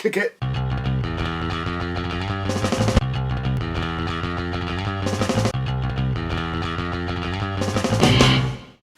Kick it.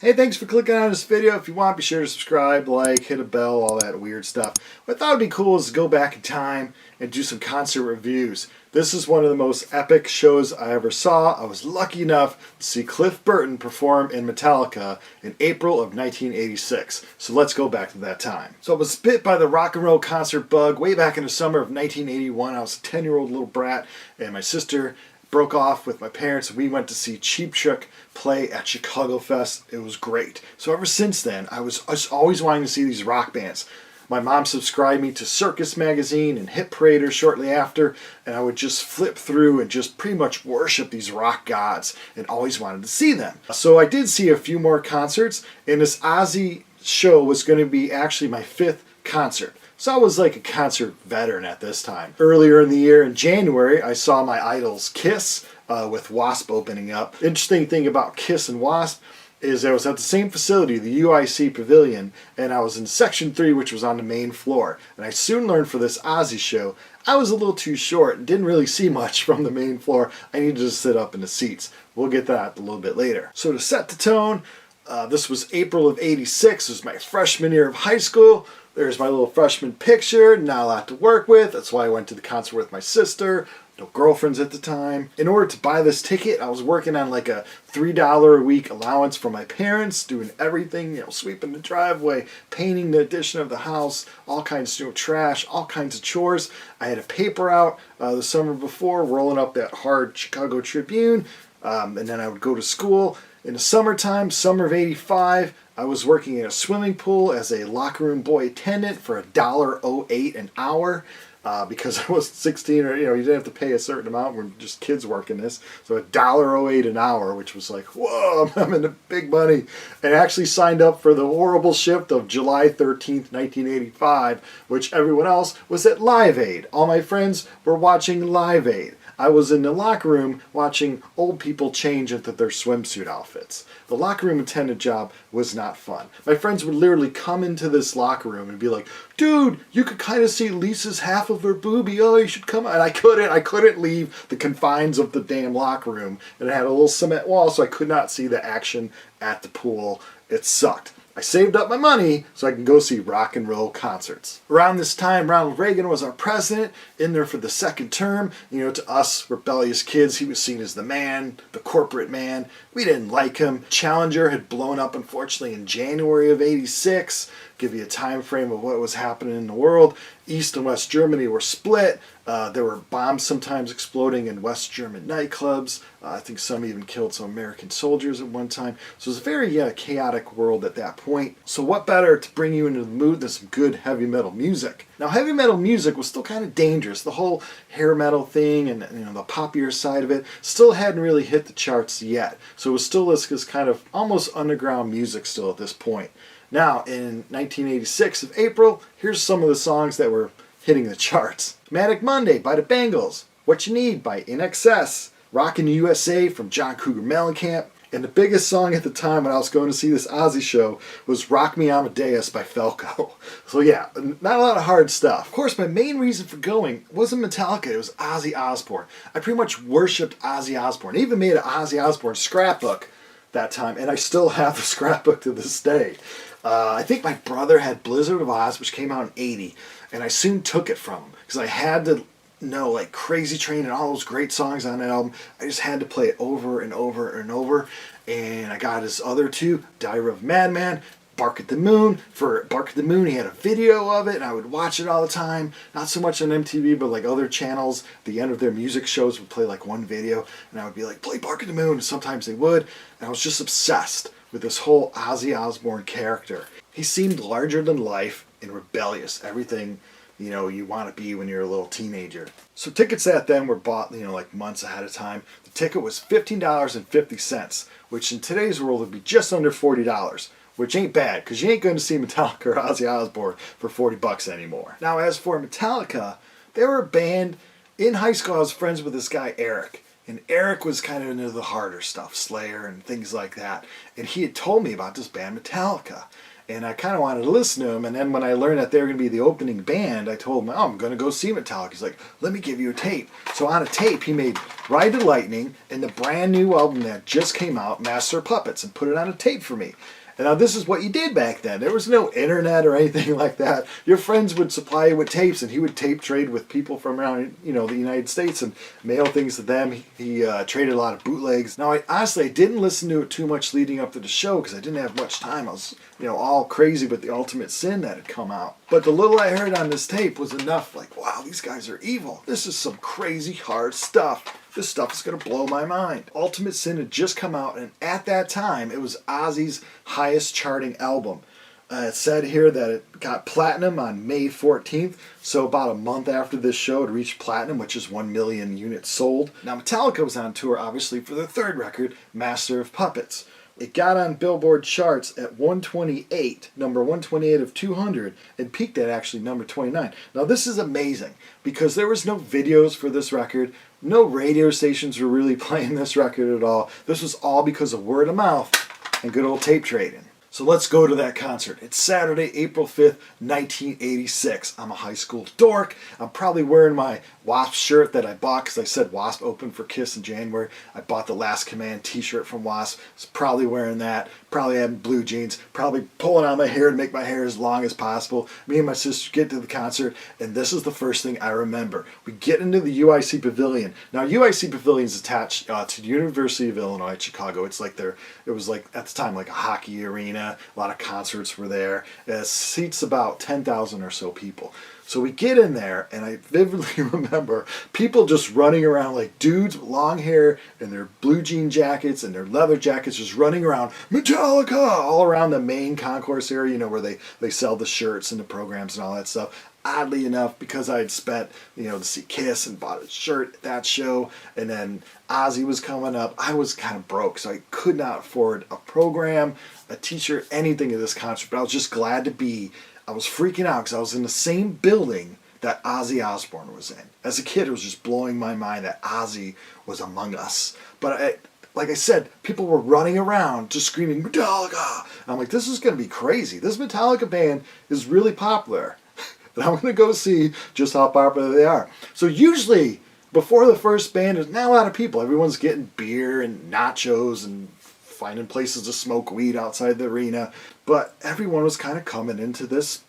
Hey, thanks for clicking on this video. If you want, be sure to subscribe, like, hit a bell, all that weird stuff. What I thought would be cool is to go back in time and do some concert reviews. This is one of the most epic shows I ever saw. I was lucky enough to see Cliff Burton perform in Metallica in April of 1986. So let's go back to that time. So I was bit by the rock and roll concert bug way back in the summer of 1981. I was a 10-year-old little brat, and my sister broke off with my parents, and we went to see Cheap Trick play at Chicago Fest. It was great. So ever since then, I was always wanting to see these rock bands. My mom subscribed me to Circus Magazine and Hit Parader shortly after, and I would just flip through and just pretty much worship these rock gods and always wanted to see them. So I did see a few more concerts, and this Ozzy show was going to be actually my 5th concert. So I was like a concert veteran at this time. Earlier in the year, in January, I saw my idols Kiss with w.a.s.p opening up. Interesting thing about Kiss and w.a.s.p is I was at the same facility, the U.I.c Pavilion, and I was in Section 3, which was on the main floor. And I soon learned for this Ozzy show, I was a little too short and didn't really see much from the main floor. I needed to sit up in the seats. We'll get that a little bit later. So to set the tone, this was April of '86. It was my freshman year of high school. There's my little freshman picture, not a lot to work with. That's why I went to the concert with my sister. No girlfriends at the time. In order to buy this ticket, I was working on like a $3 a week allowance from my parents, doing everything, sweeping the driveway, painting the addition of the house, all kinds of trash, all kinds of chores. I had a paper out the summer before, rolling up that hard Chicago Tribune, and then I would go to school. In the summertime, summer of '85, I was working in a swimming pool as a locker room boy attendant for $1.08 an hour because I was 16, or you didn't have to pay a certain amount. We're just kids working this, so $1.08 an hour, which was like, whoa, I'm in the big money. And I actually signed up for the horrible shift of July 13th, 1985, which everyone else was at Live Aid. All my friends were watching Live Aid. I was in the locker room watching old people change into their swimsuit outfits. The locker room attendant job was not fun. My friends would literally come into this locker room and be like, dude, you could kind of see Lisa's half of her boobie. Oh, you should come on. And I couldn't leave the confines of the damn locker room. And it had a little cement wall, so I could not see the action at the pool. It sucked. I saved up my money so I can go see rock and roll concerts. Around this time, Ronald Reagan was our president, in there for the second term. To us rebellious kids, he was seen as the man, the corporate man. We didn't like him. Challenger had blown up, unfortunately, in January of '86. Give you a time frame of what was happening in the world. East and West Germany were split. There were bombs sometimes exploding in West German nightclubs. I think some even killed some American soldiers at one time. So it was a very chaotic world at that point. So what better to bring you into the mood than some good heavy metal music? Now, heavy metal music was still kind of dangerous. The whole hair metal thing and the poppier side of it still hadn't really hit the charts yet. So it was still this kind of almost underground music still at this point. Now, in 1986 of April, here's some of the songs that were hitting the charts. Manic Monday by the Bangles, What You Need by In Excess, Rockin' USA from John Cougar Mellencamp, and the biggest song at the time when I was going to see this Ozzy show was Rock Me Amadeus by Falco. So yeah, not a lot of hard stuff. Of course, my main reason for going wasn't Metallica, it was Ozzy Osbourne. I pretty much worshipped Ozzy Osbourne. I even made an Ozzy Osbourne scrapbook that time, and I still have the scrapbook to this day. I think my brother had Blizzard of Oz, which came out in '80, and I soon took it from him because I had to know like Crazy Train and all those great songs on that album. I just had to play it over and over and over. And I got his other two, Diary of a Madman, Bark at the Moon. For Bark at the Moon, he had a video of it, and I would watch it all the time. Not so much on MTV, but like other channels. At the end of their music shows would play like one video, and I would be like, play Bark at the Moon. And sometimes they would. And I was just obsessed with this whole Ozzy Osbourne character. He seemed larger than life and rebellious. Everything, you want to be when you're a little teenager. So tickets that then were bought, like months ahead of time. The ticket was $15.50, which in today's world would be just under $40, which ain't bad, because you ain't going to see Metallica or Ozzy Osbourne for $40 anymore. Now, as for Metallica, they were a band. In high school, I was friends with this guy, Eric. And Eric was kind of into the harder stuff, Slayer and things like that. And he had told me about this band, Metallica. and I kind of wanted to listen to them. And then when I learned that they were going to be the opening band, I told him, oh, I'm going to go see Metallica. He's like, let me give you a tape. So on a tape, he made Ride the Lightning and the brand new album that just came out, Master of Puppets, and put it on a tape for me. And now this is what you did back then. There was no internet or anything like that. Your friends would supply you with tapes, and he would tape trade with people from around, the United States and mail things to them. He traded a lot of bootlegs. Now, I didn't listen to it too much leading up to the show because I didn't have much time. I was, all crazy with the Ultimate Sin that had come out. But the little I heard on this tape was enough. Like, wow, these guys are evil. This is some crazy hard stuff. This stuff is going to blow my mind. Ultimate Sin had just come out, and at that time, it was Ozzy's highest charting album. It said here that it got platinum on May 14th, so about a month after this show, it reached platinum, which is 1 million units sold. Now, Metallica was on tour, obviously, for their third record, Master of Puppets. It got on Billboard charts at 128, number 128 of 200, and peaked at actually number 29. Now, this is amazing, because there was no videos for this record. No radio stations were really playing this record at all. This was all because of word of mouth and good old tape trading. So let's go to that concert. It's Saturday, April 5th, 1986. I'm a high school dork. I'm probably wearing my W.a.s.p shirt that I bought because I said W.a.s.p opened for Kiss in January. I bought the Last Command t-shirt from W.a.s.p. I was probably wearing that. Probably having blue jeans. Probably pulling out my hair to make my hair as long as possible. Me and my sister get to the concert, and this is the first thing I remember. We get into the U.I.C. Pavilion. Now, U.I.C. Pavilion is attached to the University of Illinois at Chicago. It's like it was like at the time like a hockey arena. A lot of concerts were there. It seats about 10,000 or so people. So we get in there, and I vividly remember people just running around like dudes with long hair and their blue jean jackets and their leather jackets just running around, Metallica, all around the main concourse area, where they sell the shirts and the programs and all that stuff. Oddly enough, because I had spent, to see Kiss and bought a shirt at that show, and then Ozzy was coming up, I was kind of broke, so I could not afford a program, a t-shirt, anything at this concert, but I was just glad to be. I was freaking out because I was in the same building that Ozzy Osbourne was in. As a kid, it was just blowing my mind that Ozzy was among us. But like I said, people were running around just screaming, Metallica! And I'm like, this is going to be crazy. This Metallica band is really popular. And I'm going to go see just how popular they are. So usually, before the first band, there's not a lot of people. Everyone's getting beer and nachos and finding places to smoke weed outside the arena. But everyone was kind of coming into this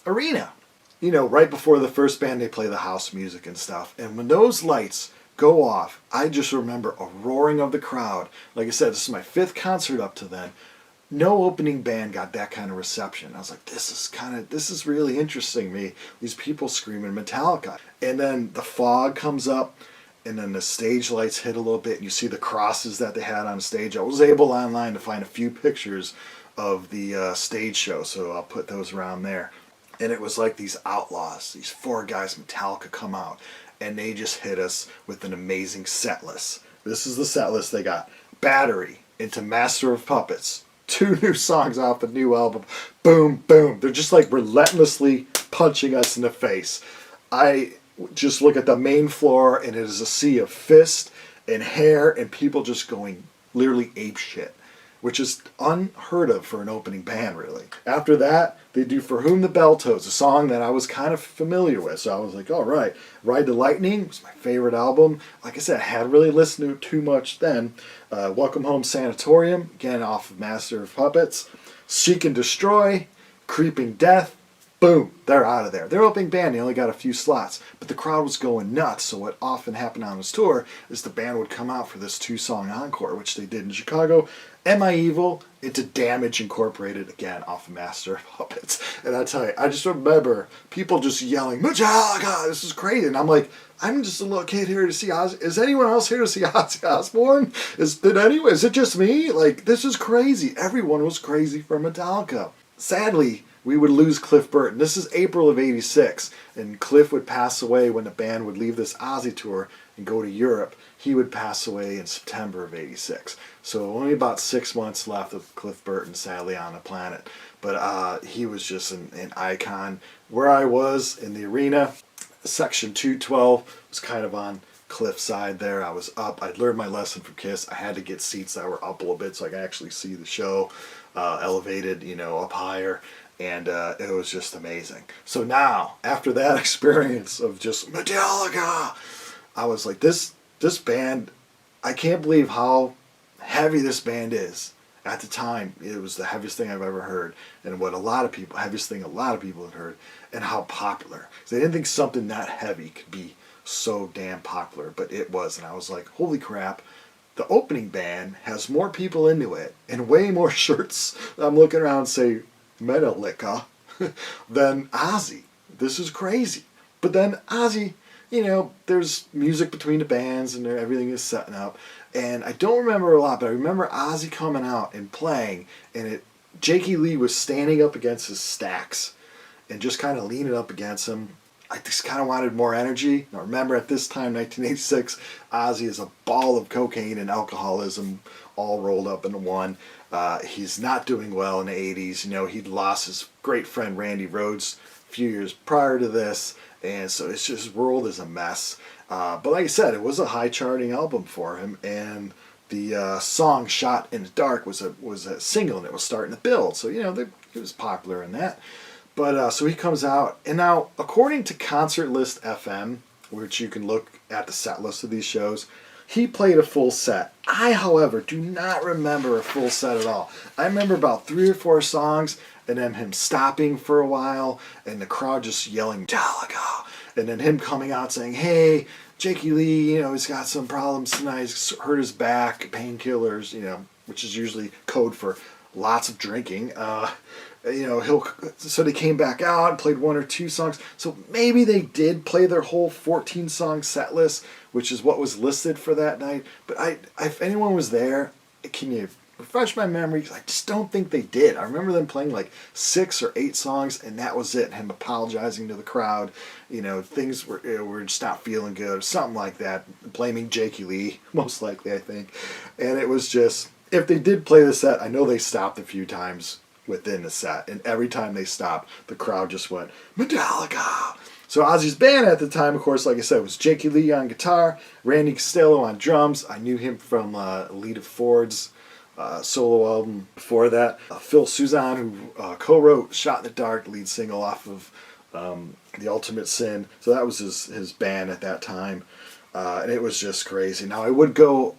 arena. Right before the first band, they play the house music and stuff. And when those lights go off, I just remember a roaring of the crowd. Like I said, this is my 5th concert up to then. No opening band got that kind of reception. I was like, this is really interesting me. These people screaming Metallica. And then the fog comes up, and then the stage lights hit a little bit, and you see the crosses that they had on stage. I was able online to find a few pictures of the stage show, so I'll put those around there. And it was like these outlaws, these 4 guys, Metallica, come out, and they just hit us with an amazing set list. This is the set list they got. Battery into Master of Puppets. 2 new songs off the new album. Boom, boom. They're just like relentlessly punching us in the face. I just look at the main floor, and it is a sea of fist and hair and people just going literally ape shit, which is unheard of for an opening band, really. After that, they do For Whom the Bell Tolls, a song that I was kind of familiar with. So I was like, all right. Ride the Lightning was my favorite album. Like I said, I hadn't really listened to it too much then. Welcome Home Sanatorium, again off of Master of Puppets. Seek and Destroy, Creeping Death. Boom, they're out of there. Their opening band, they only got a few slots, but the crowd was going nuts, so what often happened on this tour is the band would come out for this 2-song encore, which they did in Chicago. Am I Evil? Into Damage Incorporated, again, off of Master of Puppets. And I tell you, I just remember people just yelling, Metallica, this is crazy. And I'm like, I'm just a little kid here to see Ozzy. Is anyone else here to see Ozzy Osbourne? Is it just me? Like, this is crazy. Everyone was crazy for Metallica. Sadly, we would lose Cliff Burton. This is April of '86, and Cliff would pass away when the band would leave this Ozzy tour and go to Europe. He would pass away in September of '86. So only about 6 months left of Cliff Burton, sadly, on the planet. But he was just an icon. Where I was in the arena, section 212 was kind of on Cliff's side there. I was up. I'd learned my lesson from Kiss. I had to get seats that were up a little bit so I could actually see the show. elevated, up higher. And it was just amazing. So now, after that experience of just Metallica, I was like, this band, I can't believe how heavy this band is. At the time, it was the heaviest thing I've ever heard, and heaviest thing a lot of people had heard, and how popular. They didn't think something that heavy could be so damn popular, but it was, and I was like, holy crap, the opening band has more people into it, and way more shirts. I'm looking around and say, Metallica, than Ozzy. This is crazy. But then Ozzy, there's music between the bands, and everything is setting up. And I don't remember a lot, but I remember Ozzy coming out and playing, and Jakey Lee was standing up against his stacks and just kind of leaning up against him. I just kind of wanted more energy. Now remember, at this time, 1986, Ozzy is a ball of cocaine and alcoholism all rolled up into one. He's not doing well in the 80s. He'd lost his great friend Randy Rhoads a few years prior to this, and so it's just, his world is a mess. But like I said, it was a high charting album for him, and the song "Shot in the Dark" was a single, and it was starting to build. So he was popular in that. But so he comes out, and now according to Concert List FM, which you can look at the set list of these shows, he played a full set. I, however, do not remember a full set at all. I remember about 3 or 4 songs, and then him stopping for a while, and the crowd just yelling Metallica, and then him coming out saying, hey, Jakey Lee, he's got some problems tonight, he's hurt his back, painkillers, which is usually code for lots of drinking. So they came back out and played 1 or 2 songs. So maybe they did play their whole 14-song set list, which is what was listed for that night. But if anyone was there, can you refresh my memory? Because I just don't think they did. I remember them playing like 6 or 8 songs, and that was it. Him apologizing to the crowd. Things were just not feeling good, or something like that. Blaming Jakey Lee, most likely, I think. And it was just, if they did play the set, I know they stopped a few times within the set, and every time they stopped, the crowd just went Metallica. So Ozzy's band at the time, of course, like I said, was Jakey Lee on guitar, Randy Costello on drums. I knew him from Lita Ford's solo album before that. Phil Soussan, who co-wrote "Shot in the Dark," lead single off of The Ultimate Sin. So that was his band at that time, and it was just crazy. Now I would go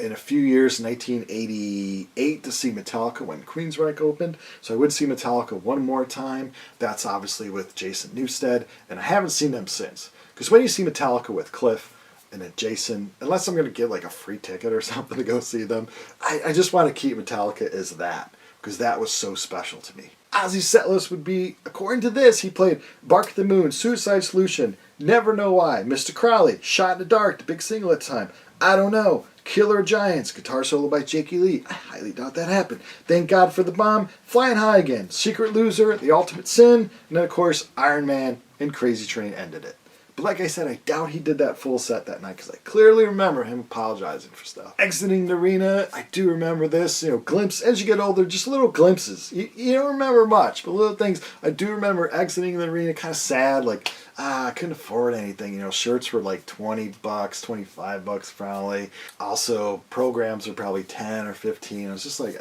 in a few years, 1988, to see Metallica when Queensryche opened. So I would see Metallica one more time. That's obviously with Jason Newsted, and I haven't seen them since. Because when you see Metallica with Cliff and then Jason, unless I'm going to get like a free ticket or something to go see them, I just want to keep Metallica as that, because that was so special to me. Ozzy's set list would be, according to this, he played Bark at the Moon, Suicide Solution, Never Know Why, Mr. Crowley, Shot in the Dark, the big single at the time, I Don't Know, Killer Giants, guitar solo by Jakey Lee. I highly doubt that happened. Thank God for the Bomb, Flying High Again, Secret Loser, The Ultimate Sin, and then of course Iron Man and Crazy Train ended it. But like I said, I doubt he did that full set that night, because I clearly remember him apologizing for stuff. Exiting the arena, I do remember this, glimpse, as you get older, just little glimpses. You don't remember much, but little things. I do remember exiting the arena kind of sad, like, I couldn't afford anything. Shirts were like $20, $25 probably. Also, programs were probably 10 or 15. I was just like,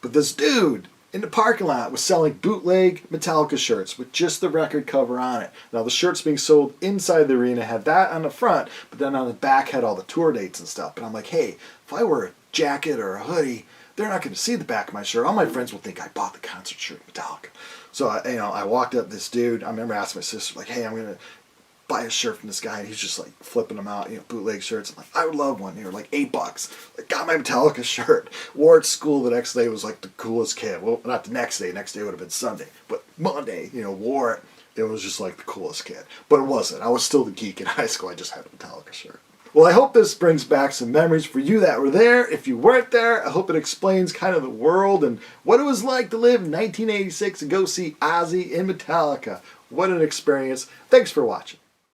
But this dude in the parking lot was selling bootleg Metallica shirts with just the record cover on it. Now the shirts being sold inside the arena had that on the front, but then on the back had all the tour dates and stuff. But I'm like, hey, if I wear a jacket or a hoodie, they're not going to see the back of my shirt. All my friends will think I bought the concert shirt Metallica. So I walked up to this dude. I remember asking my sister, like, hey, I'm going to buy a shirt from this guy, and he's just like flipping them out, bootleg shirts. I'm like, I would love one. They were like $8. Like, got my Metallica shirt. Wore it to school the next day, was like the coolest kid. Well, not the next day. Next day would have been Sunday, but Monday, wore it. It was just like the coolest kid. But it wasn't. I was still the geek in high school. I just had a Metallica shirt. Well, I hope this brings back some memories for you that were there. If you weren't there, I hope it explains kind of the world and what it was like to live in 1986 and go see Ozzy in Metallica. What an experience. Thanks for watching.